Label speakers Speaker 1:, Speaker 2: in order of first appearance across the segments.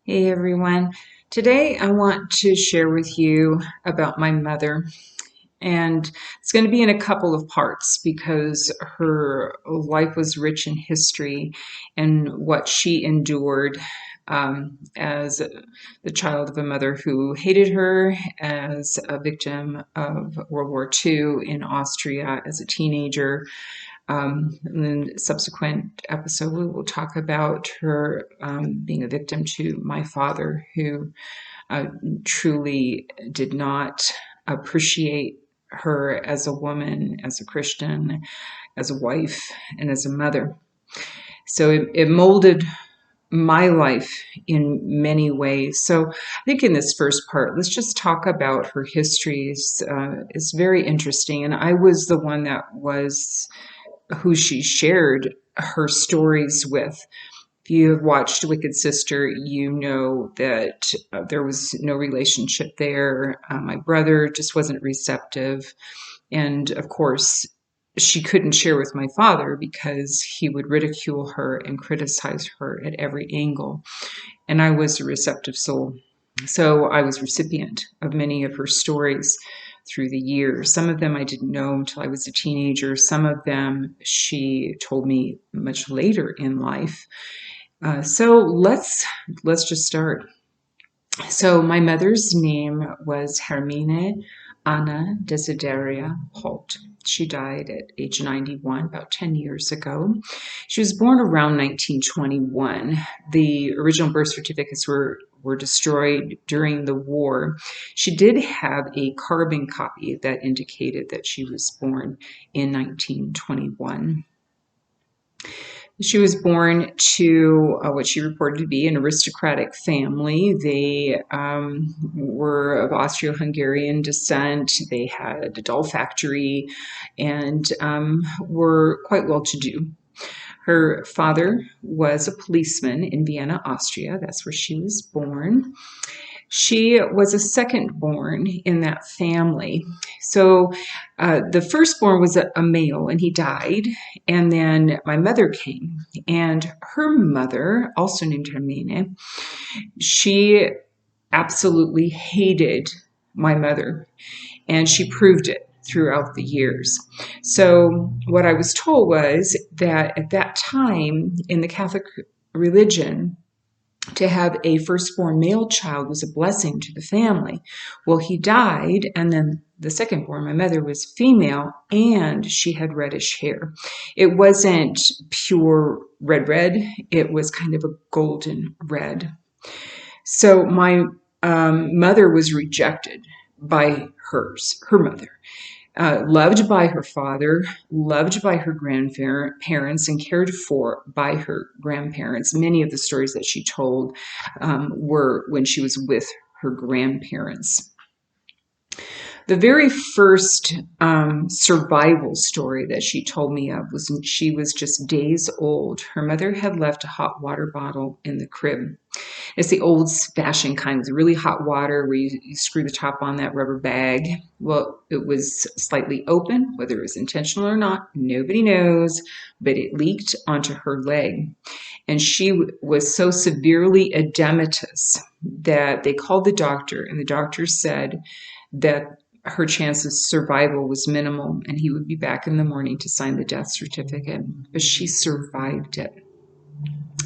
Speaker 1: Hey everyone. Today I want to share with you about my mother, and it's going to be in a couple of parts because her life was rich in history and what she endured as the child of a mother who hated her, as a victim of World War II in Austria as a teenager. In the subsequent episode, we will talk about her being a victim to my father, who uh, truly did not appreciate her as a woman, as a Christian, as a wife, and as a mother. So it molded my life in many ways. So I think in this first part, let's just talk about her histories. It's very interesting. And I was the one that was who she shared her stories with. If you have watched Wicked Sister, you know that there was no relationship there. My brother just wasn't receptive. And of course, she couldn't share with my father because he would ridicule her and criticize her at every angle. And I was a receptive soul. So I was recipient of many of her stories through the years. Some of them I didn't know until I was a teenager. Some of them she told me much later in life. So let's just start. So my mother's name was Hermine Anna Desideria Holt. She died at age 91, about 10 years ago. She was born around 1921. The original birth certificates were destroyed during the war. She did have a carbon copy that indicated that she was born in 1921. She was born to what she reported to be an aristocratic family. They were of Austro-Hungarian descent. They had a doll factory and were quite well to do. Her father was a policeman in Vienna, Austria. That's where she was born. She was a second born in that family. So the firstborn was a male and he died. And then my mother came, and her mother, also named Hermine, she absolutely hated my mother, and she proved it throughout the years. So what I was told was that at that time in the Catholic religion, to have a firstborn male child was a blessing to the family. Well, he died, and then the secondborn, my mother, was female, and she had reddish hair. It wasn't pure red, it was kind of a golden red. So my mother was rejected by her mother. Loved by her father, loved by her grandparents, and cared for by her grandparents. Many of the stories that she told were when she was with her grandparents. The very first survival story that she told me of was when she was just days old. Her mother had left a hot water bottle in the crib. It's the old-fashioned kind with really hot water where you screw the top on that rubber bag. Well, it was slightly open, whether it was intentional or not, nobody knows, but it leaked onto her leg. And she was so severely edematous that they called the doctor, and the doctor said that her chance of survival was minimal, and he would be back in the morning to sign the death certificate. But she survived it.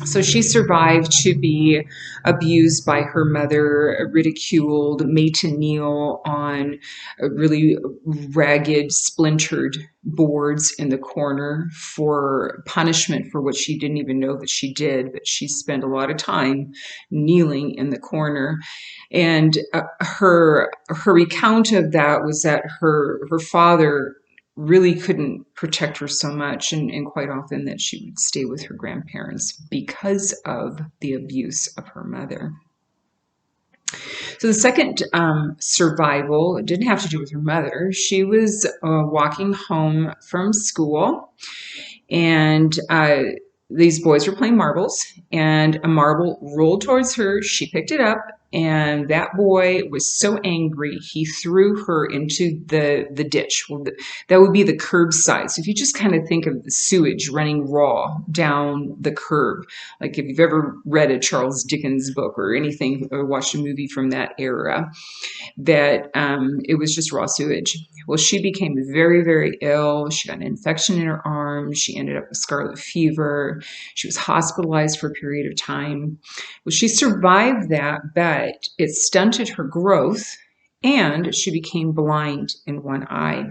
Speaker 1: So she survived to be abused by her mother, ridiculed, made to kneel on really ragged, splintered boards in the corner for punishment for what she didn't even know that she did, but she spent a lot of time kneeling in the corner. And her recount of that was that her father really couldn't protect her so much, and quite often that she would stay with her grandparents because of the abuse of her mother. So the second survival didn't have to do with her mother. She was walking home from school, and these boys were playing marbles, and a marble rolled towards her. She picked it up, and that boy was so angry he threw her into the ditch. Well, that would be the curbside. So if you just kind of think of the sewage running raw down the curb, like if you've ever read a Charles Dickens book or anything or watched a movie from that era, that it was just raw sewage. Well, she became very, very ill. She got an infection in her arm. She ended up with scarlet fever. She was hospitalized for a period of time. Well, she survived that, but it stunted her growth, and she became blind in one eye.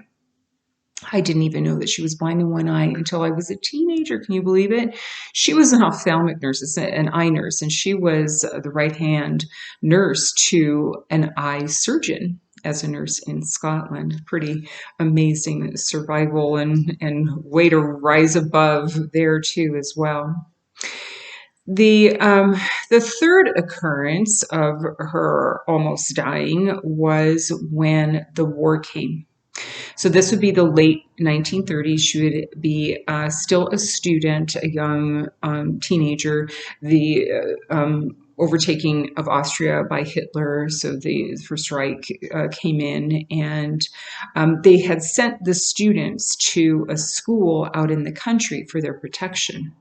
Speaker 1: I didn't even know that she was blind in one eye until I was a teenager. Can you believe it? She was an ophthalmic nurse, an eye nurse, and she was the right-hand nurse to an eye surgeon as a nurse in Scotland. Pretty amazing survival and way to rise above there too as well. The third occurrence of her almost dying was when the war came. So this would be the late 1930s. She would be still a student, a young teenager. The overtaking of Austria by Hitler, so the First Reich came in, and they had sent the students to a school out in the country for their protection.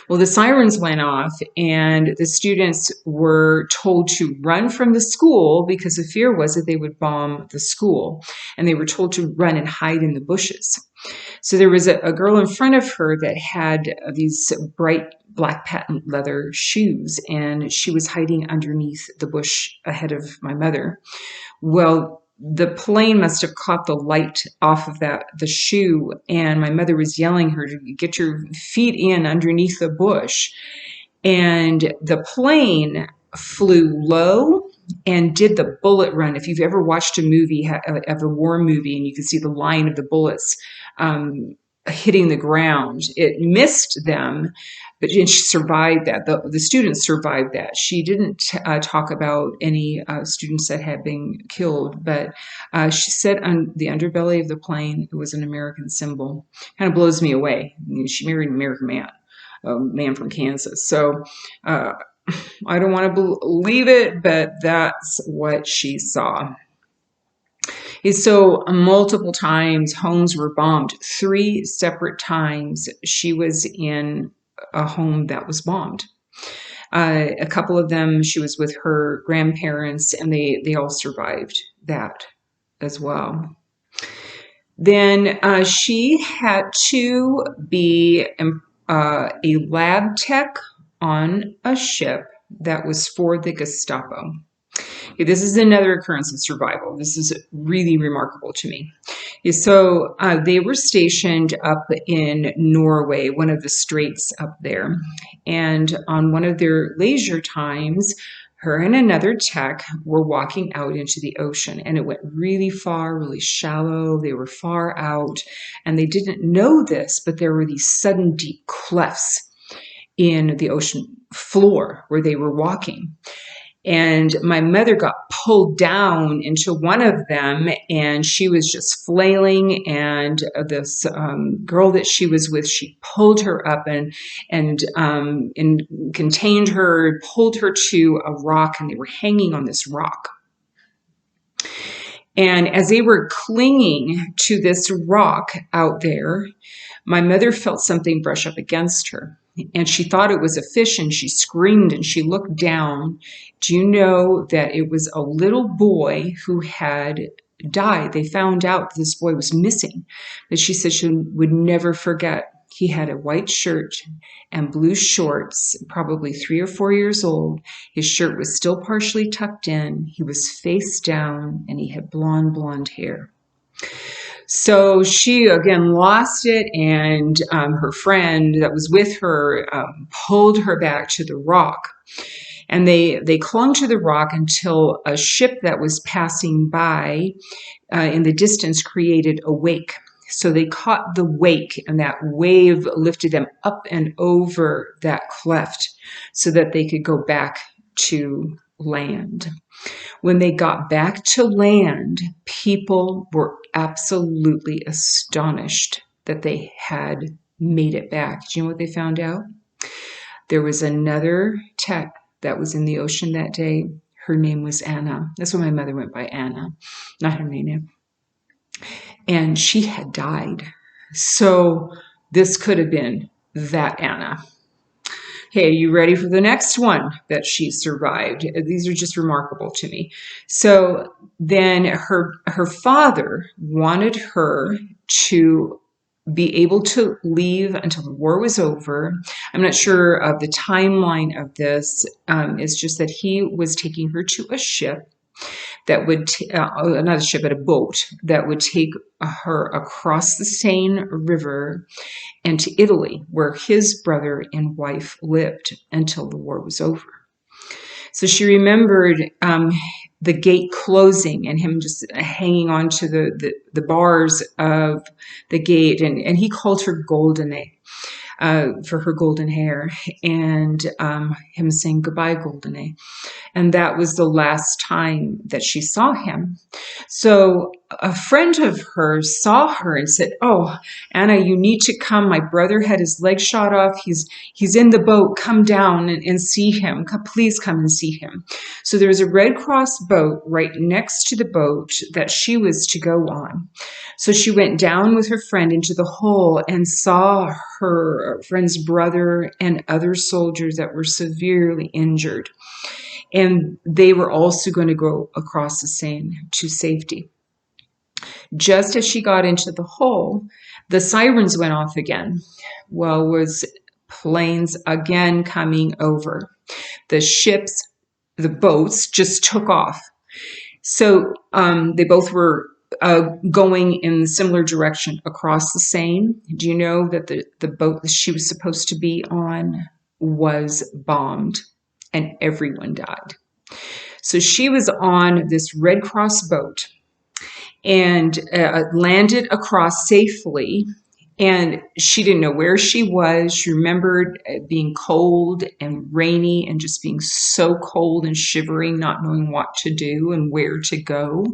Speaker 1: Well, the sirens went off, and the students were told to run from the school because the fear was that they would bomb the school, and they were told to run and hide in the bushes. So there was a girl in front of her that had these bright black patent leather shoes, and she was hiding underneath the bush ahead of my mother. Well, the plane must have caught the light off of the shoe, and my mother was yelling her to get your feet in underneath the bush. And the plane flew low and did the bullet run. If you've ever watched a movie of a war movie and you can see the line of the bullets hitting the ground, it missed them, but she survived that. The students survived that. She didn't talk about any students that had been killed, but she said on the underbelly of the plane, it was an American symbol. Kind of blows me away. I mean, she married an American man, a man from Kansas. So I don't want to believe it, but that's what she saw. So multiple times homes were bombed. 3 separate times she was in a home that was bombed. A couple of them she was with her grandparents, and they all survived that as well. Then she had to be a lab tech on a ship that was for the Gestapo. Okay, this is another occurrence of survival. This is really remarkable to me. Okay, so they were stationed up in Norway, one of the straits up there. And on one of their leisure times, her and another tech were walking out into the ocean, and it went really far, really shallow. They were far out, and they didn't know this, but there were these sudden deep clefts in the ocean floor where they were walking. And my mother got pulled down into one of them, and she was just flailing. And this girl that she was with, she pulled her up and contained her, pulled her to a rock, and they were hanging on this rock. And as they were clinging to this rock out there, my mother felt something brush up against her. And she thought it was a fish, and she screamed, and she looked down. Do you know that it was a little boy who had died? They found out this boy was missing, but she said she would never forget. He had a white shirt and blue shorts, probably 3 or 4 years old. His shirt was still partially tucked in. He was face down, and he had blonde hair. So she again lost it, and her friend that was with her pulled her back to the rock. And they clung to the rock until a ship that was passing by in the distance created a wake. So they caught the wake, and that wave lifted them up and over that cleft so that they could go back to land. When they got back to land, people were absolutely astonished that they had made it back. Do you know what they found out? There was another tech that was in the ocean that day, her name was Anna. That's why my mother went by Anna, not Hermina. And she had died. So this could have been that Anna. Okay, you ready for the next one that she survived? These are just remarkable to me. So then her father wanted her to be able to leave until the war was over. I'm not sure of the timeline of this. It's just that he was taking her to a ship that would, not a ship, but a boat that would take her across the Seine River and to Italy, where his brother and wife lived until the war was over. So she remembered the gate closing and him just hanging on to the bars of the gate. And he called her Goldene for her golden hair, and him saying goodbye, Goldene. And that was the last time that she saw him. So a friend of hers saw her and said, "Oh, Anna, you need to come. My brother had his leg shot off. He's in the boat. Come down and see him. Please come and see him." So there was a Red Cross boat right next to the boat that she was to go on. So she went down with her friend into the hole and saw her friend's brother and other soldiers that were severely injured. And they were also going to go across the Seine to safety. Just as she got into the hole, the sirens went off again. Well, was planes again coming over. The ships, the boats just took off. So they both were going in a similar direction across the Seine. Do you know that the boat that she was supposed to be on was bombed and everyone died? So she was on this Red Cross boat and landed across safely. And she didn't know where she was. She remembered being cold and rainy and just being so cold and shivering, not knowing what to do and where to go.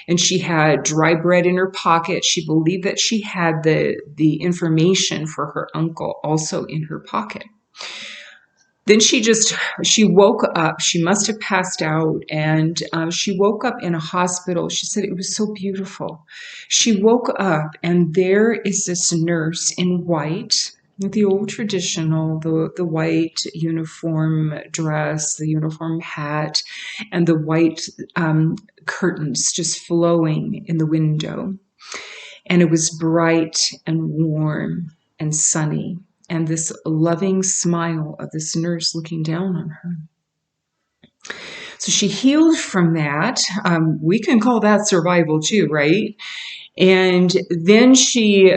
Speaker 1: And she had dry bread in her pocket. She believed that she had the information for her uncle also in her pocket. Then she woke up. She must have passed out, and she woke up in a hospital. She said it was so beautiful. She woke up, and there is this nurse in white, the old traditional, the white uniform dress, the uniform hat, and the white curtains just flowing in the window. And it was bright and warm and sunny. And this loving smile of this nurse looking down on her. So she healed from that. We can call that survival too, right? And then she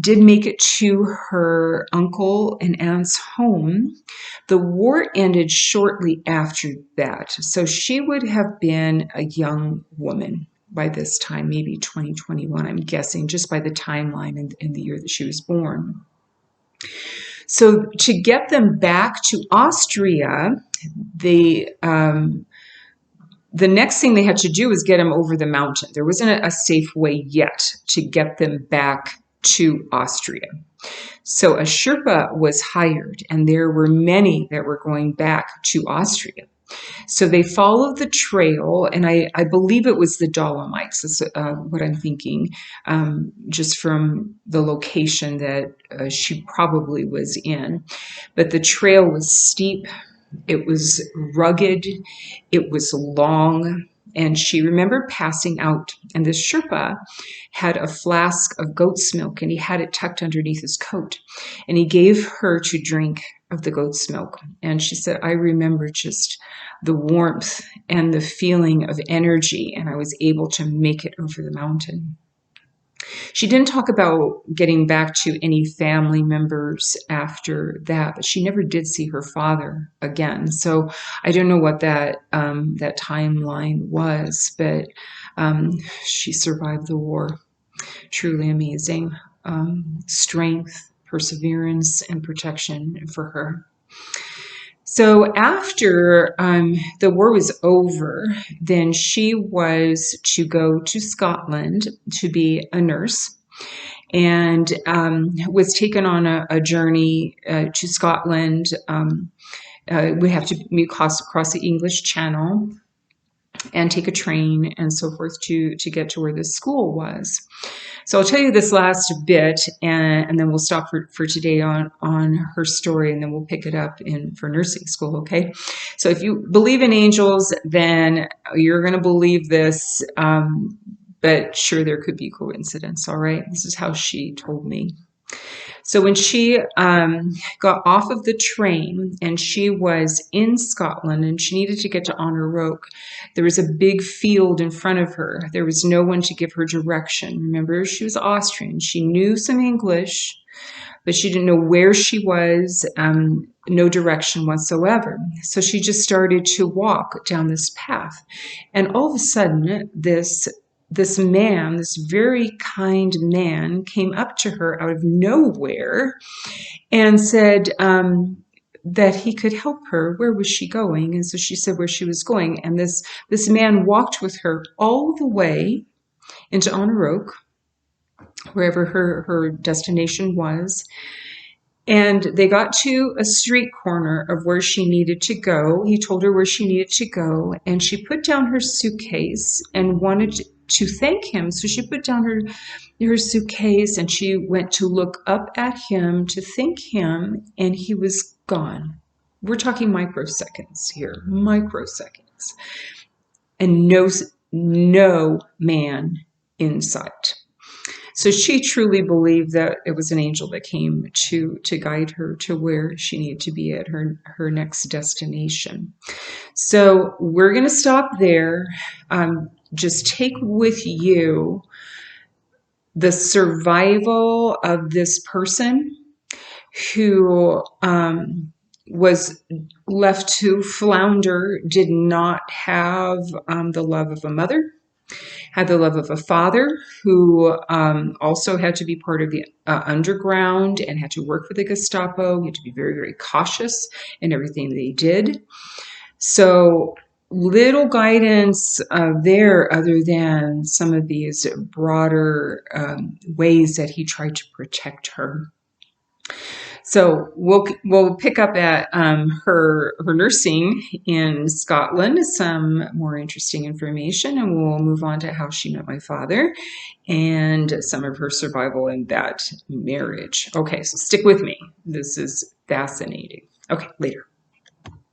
Speaker 1: did make it to her uncle and aunt's home. The war ended shortly after that. So she would have been a young woman by this time, maybe 2021, I'm guessing, just by the timeline in the year that she was born. So to get them back to Austria, the next thing they had to do was get them over the mountain. There wasn't a safe way yet to get them back to Austria. So a Sherpa was hired, and there were many that were going back to Austria. So they followed the trail, and I believe it was the Dolomites. That's what I'm thinking, just from the location that she probably was in. But the trail was steep, it was rugged, it was long, and she remembered passing out. And this Sherpa had a flask of goat's milk, and he had it tucked underneath his coat. And he gave her to drink of the goat's milk. And she said, I remember just the warmth and the feeling of energy, and I was able to make it over the mountain. She didn't talk about getting back to any family members after that, but she never did see her father again. So I don't know what that timeline was, but she survived the war. Truly amazing. Strength, perseverance, and protection for her. So after the war was over, then she was to go to Scotland to be a nurse, and was taken on a journey to Scotland we have to cross the English Channel and take a train and so forth to get to where this school was. So I'll tell you this last bit, and then we'll stop for today on her story, and then we'll pick it up for nursing school, okay? So if you believe in angels, then you're going to believe this, but sure, there could be coincidence, all right? This is how she told me. So when she got off of the train and she was in Scotland and she needed to get to Honor Roke, there was a big field in front of her. There was no one to give her direction. Remember, she was Austrian. She knew some English, but she didn't know where she was, no direction whatsoever. So she just started to walk down this path. And all of a sudden, this man, this very kind man, came up to her out of nowhere and said that he could help her. Where was she going? And so she said where she was going. And this man walked with her all the way into Honor Roke, wherever her destination was. And they got to a street corner of where she needed to go. He told her where she needed to go, and she put down her suitcase and wanted to thank him. So she put down her suitcase and she went to look up at him to thank him, and he was gone. We're talking microseconds here, microseconds. And no man in sight. So she truly believed that it was an angel that came to guide her to where she needed to be at her next destination. So we're going to stop there. Just take with you the survival of this person who was left to flounder, did not have the love of a mother, had the love of a father who also had to be part of the underground and had to work for the Gestapo. He had to be very, very cautious in everything they did. So little guidance there other than some of these broader ways that he tried to protect her. So we'll pick up at her nursing in Scotland, some more interesting information, and we'll move on to how she met my father and some of her survival in that marriage. Okay, so stick with me. This is fascinating. Okay, later.